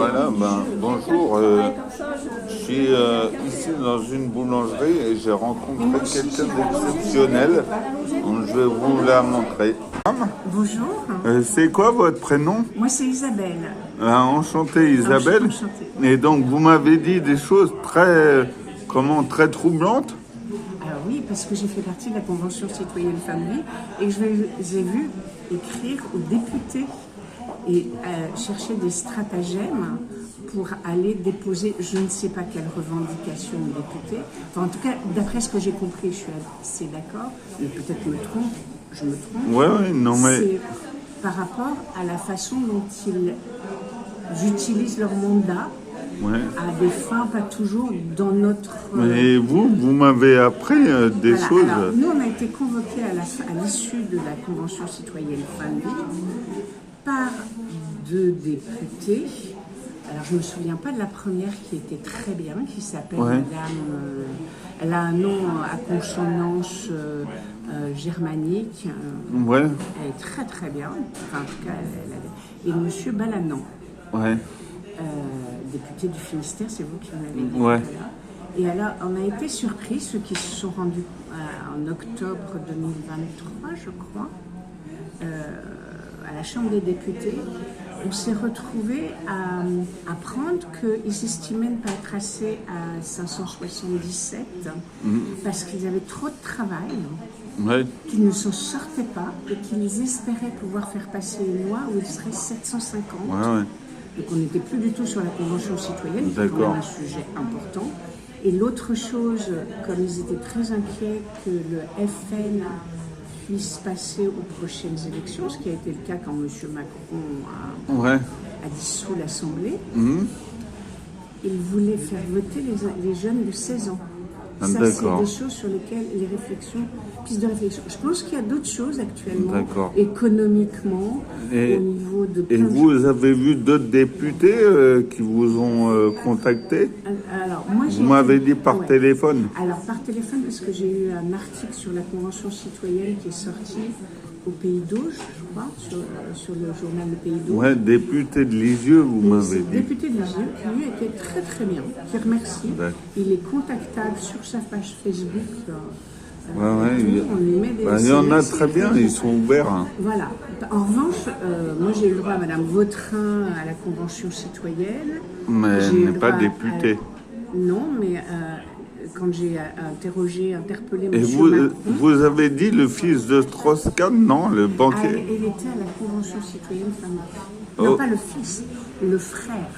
Voilà, bonjour. Je suis ici dans une boulangerie et j'ai rencontré quelqu'un d'exceptionnel. Donc, je vais vous la montrer. Bonjour, C'est quoi votre prénom? moi c'est Isabelle. Enchantée Isabelle. Enchantée. Et donc vous m'avez dit des choses très troublantes. Alors oui, parce que j'ai fait partie de la Convention citoyenne Femmes-Vie et je les ai vus écrire aux députés et chercher des stratagèmes pour aller déposer je ne sais pas quelle revendication aux députés. Enfin, en tout cas, d'après ce que j'ai compris, je suis assez d'accord, mais peut-être je me trompe. Ouais, non mais... C'est par rapport à la façon dont ils utilisent leur mandat à des fins pas toujours dans notre... Mais vous m'avez appris des Voilà. choses. Alors, nous, on a été convoqués à l'issue de la Convention citoyenne Femmes-Vie par deux députés. Alors, je ne me souviens pas de la première qui était très bien, qui s'appelle Madame... elle a un nom à consonance germanique. Ouais. Elle est très très bien. Enfin, en tout cas, et Monsieur Balanan. Ouais. Député du Finistère, c'est vous qui m'avez dit. Ouais. Et alors, on a été surpris, ceux qui se sont rendus en octobre 2023, je crois, à la Chambre des députés. On s'est retrouvés à apprendre qu'ils estimaient ne pas être assez à 577 parce qu'ils avaient trop de travail, qu'ils ne s'en sortaient pas et qu'ils espéraient pouvoir faire passer une loi où il serait 750. Donc on n'était plus du tout sur la Convention citoyenne, qui est quand même un sujet important. Et l'autre chose, comme ils étaient très inquiets que le FN puisse passer aux prochaines élections, ce qui a été le cas quand M. Macron a dissous l'Assemblée, il voulait faire voter les jeunes de 16 ans. Ça, c'est des choses sur lesquelles les pistes de réflexion. Je pense qu'il y a d'autres choses actuellement, économiquement, au niveau de... Et vous avez vu d'autres députés qui vous ont contacté? Alors, moi, vous m'avez dit par téléphone? Alors, par téléphone, parce que j'ai eu un article sur la Convention citoyenne qui est sorti au Pays d'Auge, je crois, sur le journal Le Pays d'Auge. Ouais, député de Lisieux, vous m'avez dit. Député de Lisieux, qui lui était très très bien, qui remercie. Il est contactable sur sa page Facebook. On lui met des il y en a très bien, ils sont ouverts. Voilà. En revanche, moi j'ai eu le droit à Madame Vautrin à la Convention citoyenne. Mais elle n'est pas députée. Non, mais quand j'ai interpellé M. Macron... vous avez dit le fils de Strauss-Kahn, non? Le banquier. Il était à la Convention citoyenne Femmes. Non, pas le fils, le frère.